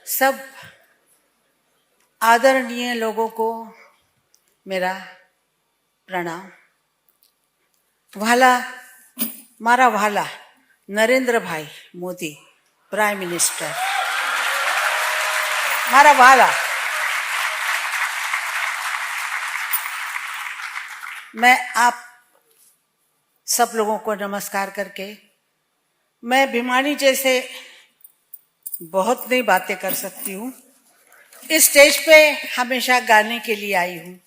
सब आदरणीय लोगों को मेरा प्रणाम। मारा वाला नरेंद्र भाई मोदी प्राइम मिनिस्टर, मारा वाला, मैं आप सब लोगों को नमस्कार करके, मैं भिमानी जैसे बहुत नई बातें कर सकती हूँ, इस स्टेज पे हमेशा गाने के लिए आई हूँ,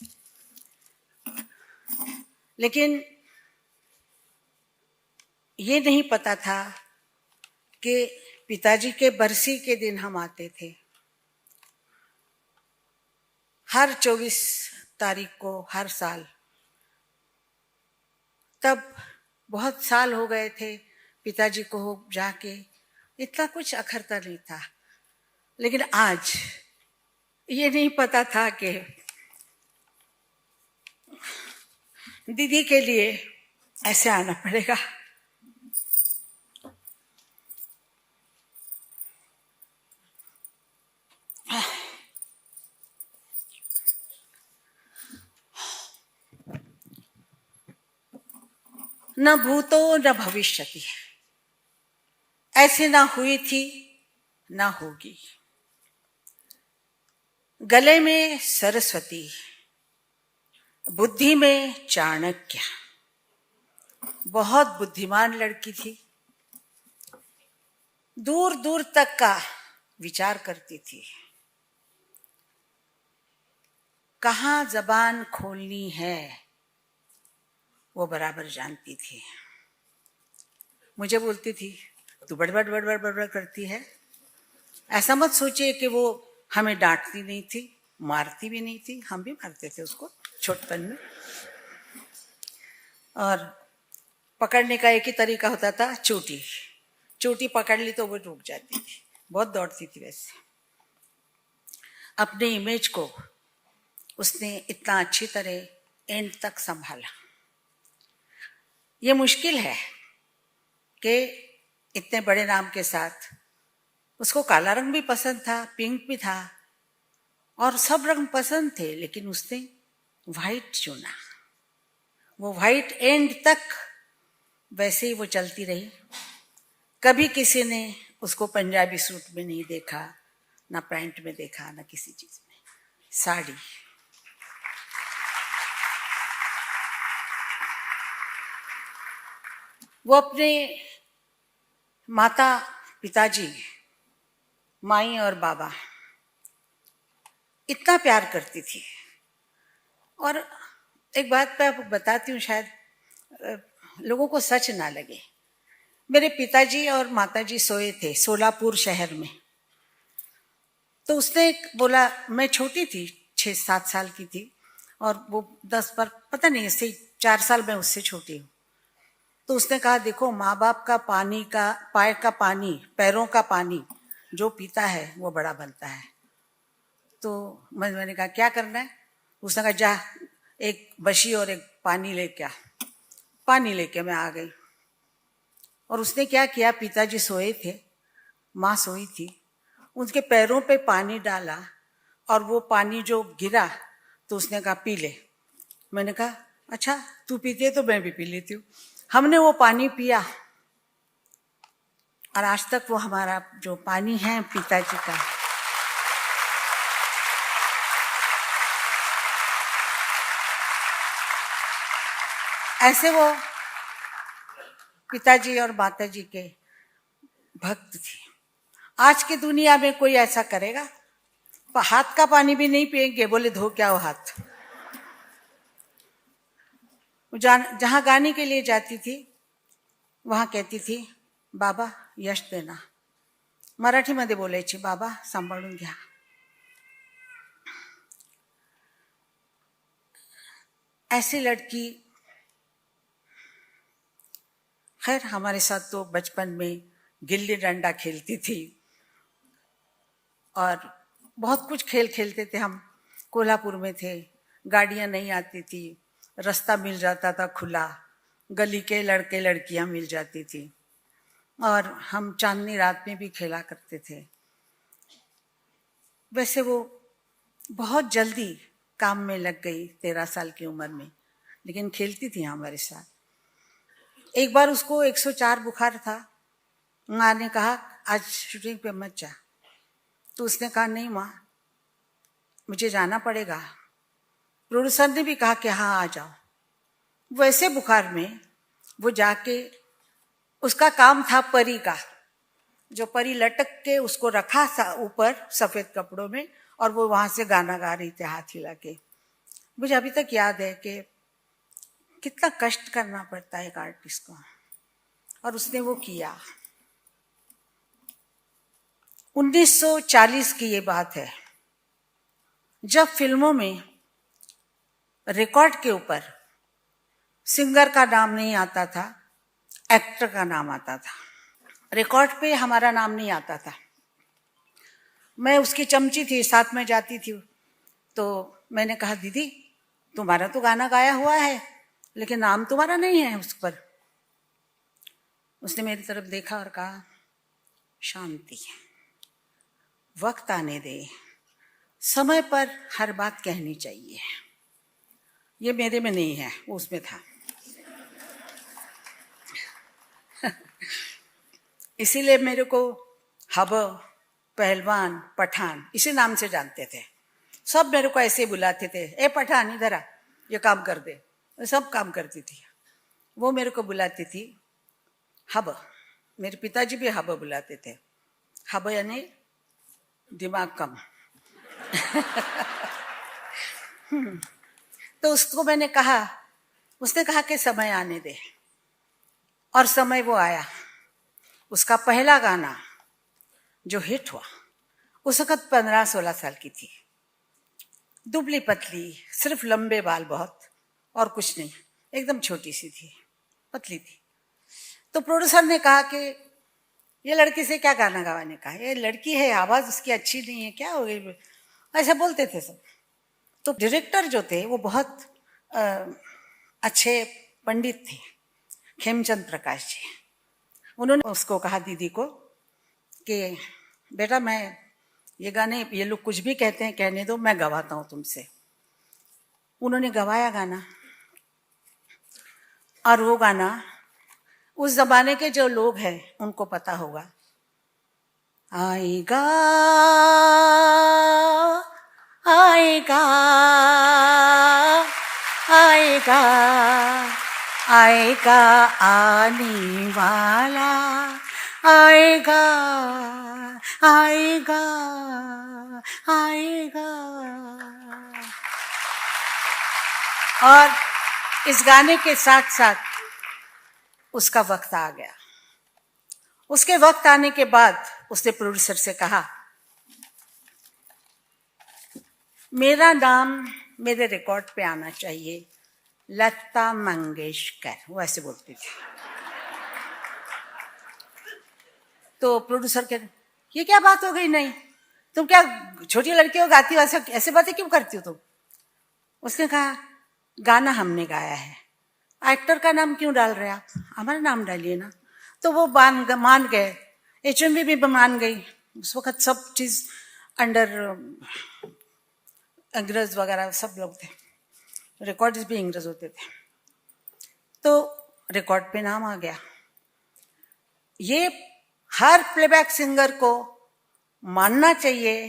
लेकिन ये नहीं पता था कि पिताजी के बरसी के दिन हम आते थे। हर 24 तारीख को हर साल, तब बहुत साल हो गए थे पिताजी को जाके, इतना कुछ अखरता नहीं था। लेकिन आज ये नहीं पता था कि दीदी के लिए ऐसे आना पड़ेगा। न भूतो न भविष्यति, ऐसे ना हुई थी ना होगी। गले में सरस्वती, बुद्धि में चाणक्य, बहुत बुद्धिमान लड़की थी, दूर दूर तक का विचार करती थी, कहाँ जबान खोलनी है वो बराबर जानती थी। मुझे बोलती थी, तू बड़बड़ बड़बड़ बड़बड़ करती है। ऐसा मत सोचिए कि वो हमें डांटती नहीं थी, मारती भी नहीं थी, हम भी मारते थे उसको छोटपन में। और पकड़ने का एक ही तरीका होता था, चोटी। चोटी पकड़ ली तो वो रुक जाती थी, बहुत दौड़ती थी। वैसे अपने इमेज को उसने इतना अच्छी तरह एंड तक संभाला। ये मुश्किल है कि इतने बड़े नाम के साथ, उसको काला रंग भी पसंद था, पिंक भी था, और सब रंग पसंद थे, लेकिन उसने व्हाइट चुना। वो व्हाइट एंड तक वैसे ही वो चलती रही। कभी किसी ने उसको पंजाबी सूट में नहीं देखा, ना पैंट में देखा, ना किसी चीज में, साड़ी। वो अपने माता पिताजी, माई और बाबा इतना प्यार करती थी। और एक बात मैं आपको बताती हूँ, शायद लोगों को सच ना लगे। मेरे पिताजी और माताजी सोए थे सोलापुर शहर में, तो उसने बोला, मैं छोटी थी, 6-7 साल की थी, और वो 10 पर पता नहीं, इससे 4 साल मैं उससे छोटी हूँ। तो उसने कहा, देखो, माँ बाप का पानी का, पाए का पानी, पैरों का पानी जो पीता है वो बड़ा बनता है। तो मैंने कहा, क्या करना है? उसने कहा, जा एक बशी और एक पानी लेके आ। पानी लेके मैं आ गई, और उसने क्या किया, पिताजी सोए थे, माँ सोई थी, उनके पैरों पे पानी डाला, और वो पानी जो गिरा तो उसने कहा, पी ले। मैंने कहा, अच्छा तू पीती है तो मैं भी पी लेती हूँ। हमने वो पानी पिया, और आज तक वो हमारा जो पानी है पिताजी का, ऐसे वो पिताजी और माताजी के भक्त थे। आज की दुनिया में कोई ऐसा करेगा? हाथ का पानी भी नहीं पिएंगे, बोले धो क्या हो हाथ। जहां गाने के लिए जाती थी, वहां कहती थी, बाबा यश देना। मराठीमध्ये बोलायची, बाबा सांभाळून घ्या। ऐसी लड़की, खैर हमारे साथ तो बचपन में गिल्ली डंडा खेलती थी, और बहुत कुछ खेल खेलते थे हम। कोल्हापुर में थे, गाड़ियां नहीं आती थी, रास्ता मिल जाता था खुला, गली के लड़के लड़कियां मिल जाती थी, और हम चांदनी रात में भी खेला करते थे। वैसे वो बहुत जल्दी काम में लग गई 13 साल की उम्र में, लेकिन खेलती थी हमारे साथ। एक बार उसको 104 बुखार था। माँ ने कहा आज शूटिंग पे मत जा, तो उसने कहा नहीं माँ मुझे जाना पड़ेगा। प्रोड्यूसर ने भी कहा कि हाँ आ जाओ। वैसे बुखार में वो जाके, उसका काम था परी का, जो परी लटक के उसको रखा था ऊपर सफेद कपड़ों में, और वो वहां से गाना गा रही थी हाथ हिला के। मुझे अभी तक याद है कि कितना कष्ट करना पड़ता है एक आर्टिस्ट को, और उसने वो किया। 1940 की ये बात है, जब फिल्मों में रिकॉर्ड के ऊपर सिंगर का नाम नहीं आता था, एक्टर का नाम आता था। रिकॉर्ड पे हमारा नाम नहीं आता था। मैं उसकी चमची थी, साथ में जाती थी, तो मैंने कहा दीदी तुम्हारा तो गाना गाया हुआ है लेकिन नाम तुम्हारा नहीं है उस पर। उसने मेरी तरफ देखा और कहा शांति, वक्त आने दे, समय पर हर बात कहनी चाहिए। ये मेरे में नहीं है, वो उसमें था। इसीलिए मेरे को हब, पहलवान, पठान इसी नाम से जानते थे। सब मेरे को ऐसे बुलाते थे, ए पठान इधर आ, ये काम कर दे। सब काम करती थी। वो मेरे को बुलाती थी हब। मेरे पिताजी भी हब बुलाते थे। हब यानी दिमाग कम। तो उसको मैंने कहा, उसने कहा कि समय आने दे, और समय वो आया। उसका पहला गाना जो हिट हुआ, उस वक्त 15-16 साल की थी, दुबली पतली, सिर्फ लंबे बाल बहुत, और कुछ नहीं, एकदम छोटी सी थी, पतली थी। तो प्रोड्यूसर ने कहा कि ये लड़की से क्या गाना गवाने का, ये लड़की है, आवाज उसकी अच्छी नहीं है, क्या हो गई, ऐसा बोलते थे सब। तो डायरेक्टर जो थे वो बहुत अच्छे पंडित थे, खेमचंद प्रकाश जी। उन्होंने उसको कहा दीदी को कि बेटा मैं ये गाने, ये लोग कुछ भी कहते हैं कहने दो, मैं गवाता हूँ तुमसे। उन्होंने गवाया गाना, और वो गाना उस जमाने के जो लोग हैं उनको पता होगा। आएगा आएगा आएगा आएगा आने वाला, आएगा आएगा आएगा। और इस गाने के साथ साथ उसका वक्त आ गया। उसके वक्त आने के बाद उसने प्रोड्यूसर से कहा मेरा नाम मेरे रिकॉर्ड पे आना चाहिए, लता मंगेशकर, वो ऐसे बोलती थी। तो प्रोड्यूसर कह, ये क्या बात हो गई, नहीं तुम क्या छोटी लड़की हो, गाती हो, ऐसे बातें क्यों करती हो तुम। उसने कहा गाना हमने गाया है, एक्टर का नाम क्यों डाल रहे आप, हमारा नाम डालिए ना। तो वो मान गए, HMV भी मान गई। उस वक्त सब चीज अंडर अंग्रेज वगैरह सब लोग थे, रिकॉर्ड्स भी अंग्रेज होते थे। तो रिकॉर्ड पे नाम आ गया। ये हर प्लेबैक सिंगर को मानना चाहिए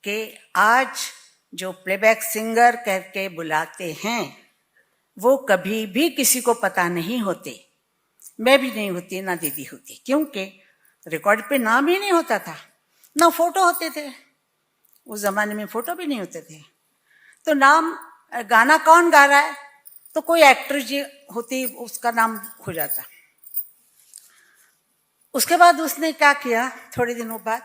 कि आज जो प्लेबैक सिंगर करके बुलाते हैं वो कभी भी किसी को पता नहीं होते। मैं भी नहीं होती, ना दीदी होती, क्योंकि रिकॉर्ड पे नाम ही नहीं होता था, ना फोटो होते थे। उस जमाने में फोटो भी नहीं होते थे। तो नाम, गाना कौन गा रहा है, तो कोई एक्टर जी होती, उसका नाम हो जाता। उसके बाद उसने क्या किया, थोड़े दिनों बाद,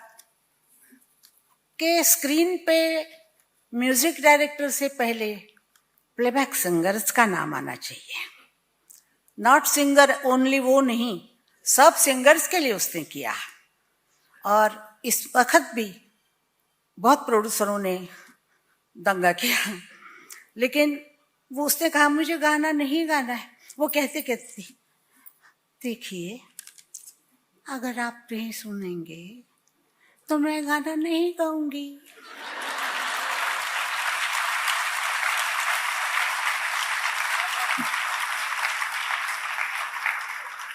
कि स्क्रीन पे म्यूजिक डायरेक्टर से पहले प्लेबैक सिंगर्स का नाम आना चाहिए। नॉट सिंगर ओनली, वो नहीं, सब सिंगर्स के लिए उसने किया। और इस वक्त भी बहुत प्रोड्यूसरों ने दंगा किया, लेकिन वो उसने कहा मुझे गाना नहीं गाना है। वो कहते देखिए अगर आप नहीं सुनेंगे तो मैं गाना नहीं गाऊंगी।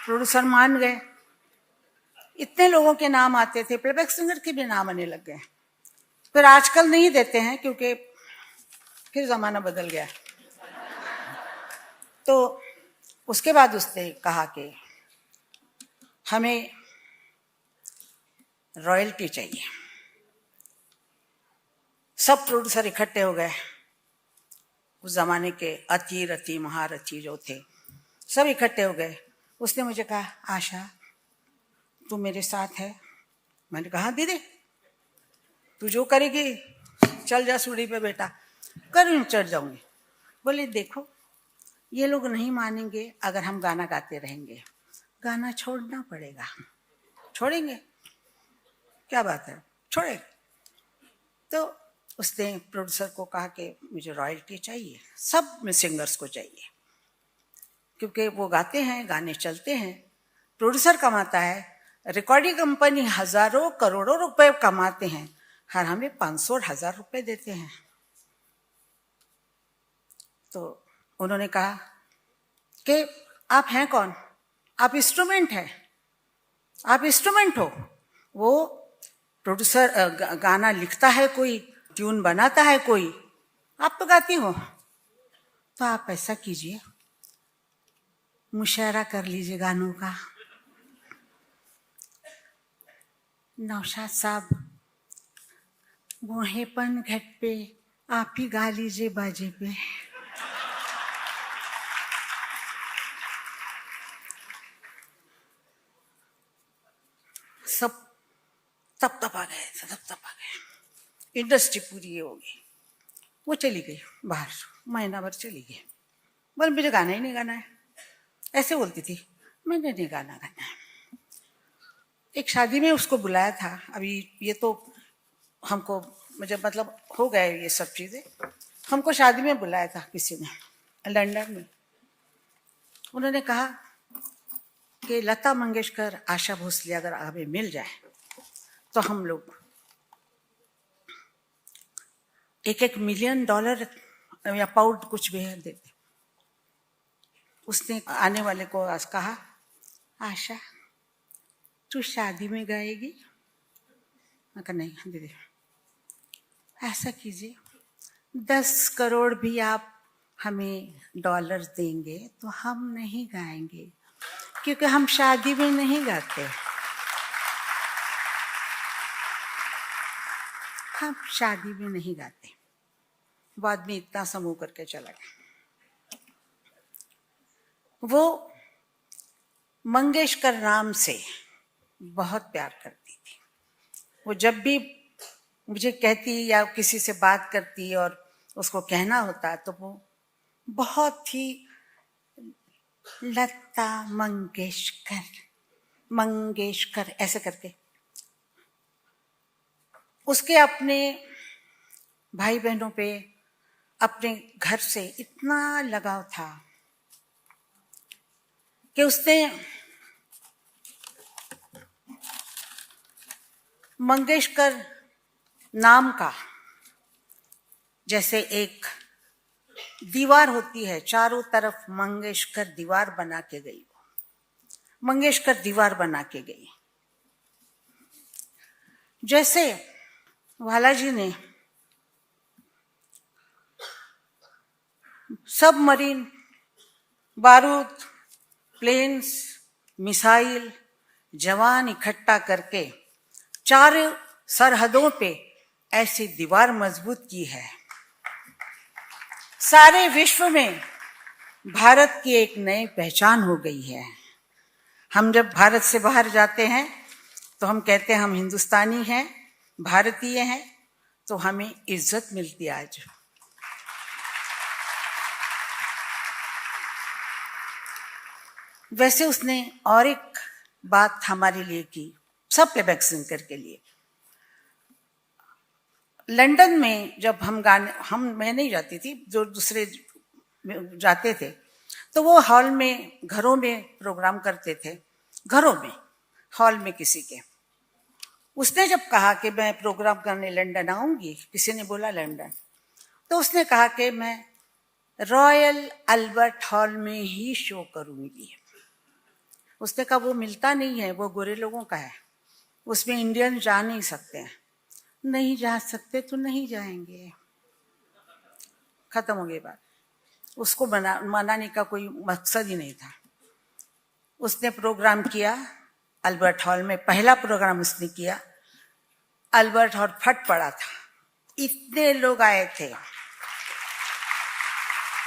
प्रोड्यूसर मान गए। इतने लोगों के नाम आते थे, प्लेबैक सिंगर के भी नाम आने लग गए। फिर आजकल नहीं देते हैं क्योंकि फिर जमाना बदल गया। तो उसके बाद उसने कहा कि हमें रॉयल्टी चाहिए। सब प्रोड्यूसर इकट्ठे हो गए। उस जमाने के अति महारथी जो थे सब इकट्ठे हो गए। उसने मुझे कहा, आशा तू मेरे साथ है? मैंने कहा दीदी तू जो करेगी चल जा सूढ़ी पे बेटा, कर चढ़ जाऊंगी। बोले देखो ये लोग नहीं मानेंगे अगर हम गाना गाते रहेंगे, गाना छोड़ना पड़ेगा। छोड़ेंगे? क्या बात है, छोड़े। तो उसने प्रोड्यूसर को कहा कि मुझे रॉयल्टी चाहिए, सब सिंगर्स को चाहिए, क्योंकि वो गाते हैं, गाने चलते हैं, प्रोड्यूसर कमाता है, रिकॉर्डिंग कंपनी हजारों करोड़ों रुपए कमाते हैं, हर हमें 500 और 1000 रुपए देते हैं। तो उन्होंने कहा कि आप हैं कौन? आप इंस्ट्रूमेंट हैं, आप इंस्ट्रूमेंट हो। वो प्रोड्यूसर गाना लिखता है कोई, ट्यून बनाता है कोई, आप तो गाती हो। तो आप ऐसा कीजिए, मुशायरा कर लीजिए गानों का। नौशाद साहब बूढ़ेपन घट पे आप ही गा लीजिए बाजे पे। सब तब आ गए, सब आ गए। इंडस्ट्री पूरी हो गई। वो चली गई बाहर, महीना भर चली गई। बोले मुझे गाना ही नहीं गाना है, ऐसे बोलती थी। मैंने नहीं गाना गाना है। एक शादी में उसको बुलाया था। अभी ये तो हमको मुझे मतलब हो गए ये सब चीज़ें। हमको शादी में बुलाया था किसी ने लंदन में। उन्होंने कहा कि लता मंगेशकर, आशा भोसले अगर हमें मिल जाए तो हम लोग $1 मिलियन या पाउंड कुछ भी है देते। उसने आने वाले को आज कहा, आशा तू शादी में गाएगी? मैं कहा नहीं दीदी। ऐसा कीजिए 10 करोड़ भी आप हमें डॉलर देंगे तो हम नहीं गाएंगे, क्योंकि हम शादी में नहीं गाते। हम शादी में नहीं गाते। वो आदमी इतना समूह करके चला गया। वो मंगेशकर नाम से बहुत प्यार करती थी। वो जब भी मुझे कहती या किसी से बात करती और उसको कहना होता तो वो बहुत ही लता मंगेशकर मंगेशकर ऐसे करके। उसके अपने भाई बहनों पे, अपने घर से इतना लगाव था कि उसने मंगेशकर नाम का, जैसे एक दीवार होती है चारों तरफ मंगेशकर दीवार बना के गई। मंगेशकर दीवार बना के गई। जैसे वालाजी ने सबमरीन, बारूद, प्लेन्स, मिसाइल, जवान इकट्ठा करके 4 सरहदों पे ऐसी दीवार मजबूत की है। सारे विश्व में भारत की एक नई पहचान हो गई है। हम जब भारत से बाहर जाते हैं तो हम कहते हैं हम हिंदुस्तानी हैं, भारतीय हैं, तो हमें इज्जत मिलती है आज। वैसे उसने और एक बात हमारे लिए की, सब प्लेबैक सिंगर के लिए। लंदन में जब मैं नहीं जाती थी, जो दूसरे जाते थे, तो वो हॉल में, घरों में प्रोग्राम करते थे, घरों में, हॉल में किसी के। उसने जब कहा कि मैं प्रोग्राम करने लंदन आऊंगी, किसी ने बोला लंदन, तो उसने कहा कि मैं रॉयल अल्बर्ट हॉल में ही शो करूंगी। उसने कहा वो मिलता नहीं है, वो गोरे लोगों का है, उसमें इंडियन जा नहीं सकते हैं। नहीं जा सकते तो नहीं जाएंगे, खत्म हो गई बात। उसको मनाने का कोई मकसद ही नहीं था। उसने प्रोग्राम किया अल्बर्ट हॉल में, पहला प्रोग्राम उसने किया। अल्बर्ट हॉल फट पड़ा था, इतने लोग आए थे।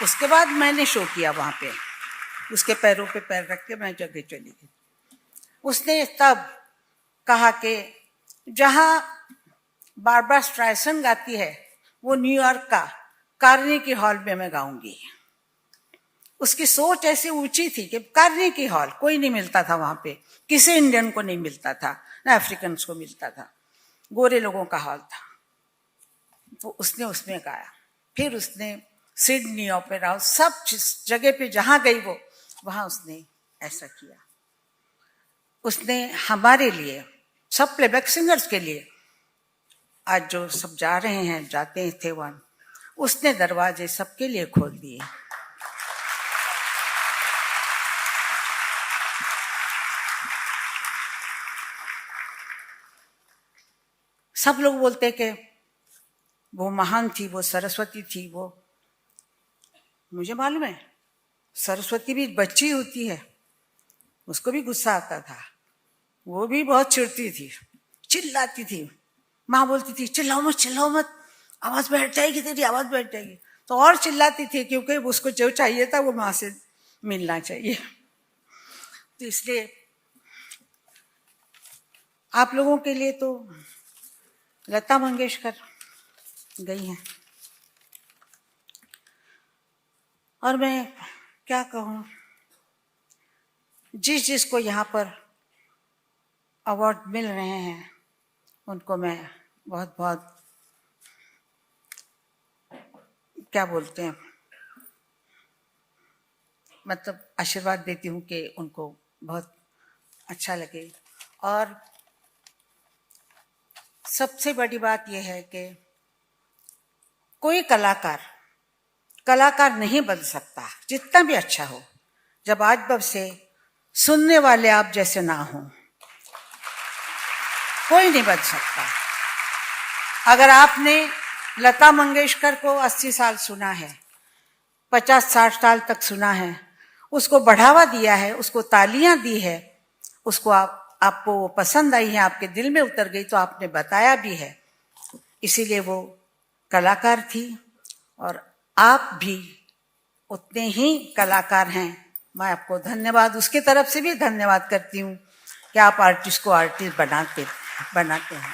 उसके बाद मैंने शो किया वहां पे, उसके पैरों पे पैर रख के मैं जगह चली गई। उसने तब कहा कि जहां बारबरा स्ट्राइसन गाती है वो न्यूयॉर्क का कार्नेगी हॉल में मैं गाऊंगी। उसकी सोच ऐसी ऊंची थी कि कार्नेगी हॉल कोई नहीं मिलता था वहां पे, किसी इंडियन को नहीं मिलता था, ना अफ्रीकन को मिलता था, गोरे लोगों का हॉल था। वो उसने उसमें गाया। फिर उसने सिडनी ओपेरा हाउस, सब जगह पे जहां गई वो वहां उसने ऐसा किया। उसने हमारे लिए, सब प्लेबैक सिंगर्स के लिए, आज जो सब जा रहे हैं, जाते थे वहां, उसने दरवाजे सबके लिए खोल दिए। सब लोग बोलते कि वो महान थी, वो सरस्वती थी। वो मुझे मालूम है, सरस्वती भी बच्ची होती है, उसको भी गुस्सा आता था, वो भी बहुत चिढ़ती थी, चिल्लाती थी। माँ बोलती थी चिल्लाओ मत, चिल्लाओ मत, आवाज बैठ जाएगी, तेरी आवाज बैठ जाएगी। तो और चिल्लाती थी, क्योंकि उसको जो चाहिए था वो माँ से मिलना चाहिए। तो इसलिए आप लोगों के लिए तो लता मंगेशकर गई हैं। और मैं क्या कहूँ, जिसको यहाँ पर अवार्ड मिल रहे हैं उनको मैं बहुत बहुत क्या बोलते हैं, मतलब आशीर्वाद देती हूँ कि उनको बहुत अच्छा लगे। और सबसे बड़ी बात यह है कि कोई कलाकार नहीं बन सकता, जितना भी अच्छा हो, जब आज बब से सुनने वाले आप जैसे ना हो, कोई नहीं बन सकता। अगर आपने लता मंगेशकर को 80 साल सुना है, 50-60 साल तक सुना है, उसको बढ़ावा दिया है, उसको तालियां दी है, उसको आपको वो पसंद आई है, आपके दिल में उतर गई, तो आपने बताया भी है, इसीलिए वो कलाकार थी। और आप भी उतने ही कलाकार हैं। मैं आपको धन्यवाद, उसकी तरफ से भी धन्यवाद करती हूँ कि आप आर्टिस्ट को आर्टिस्ट बनाते हैं।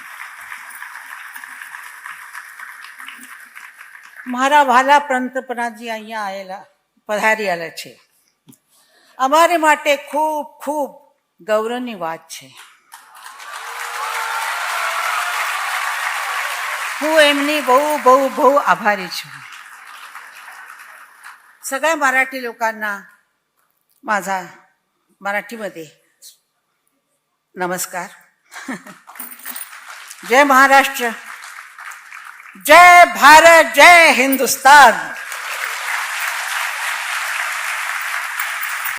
મારા વાલા પંતપ્રધાનજી અહીંયા આવેલા પધારેલા છે, અમારે માટે ખૂબ ખૂબ ગૌરવની વાત છે। હું એમની બહુ બહુ બહુ આભારી છું। सगळ्या मराठी लोकांना माझा मराठीमध्ये नमस्कार। जय महाराष्ट्र, जय भारत, जय हिंदुस्तान।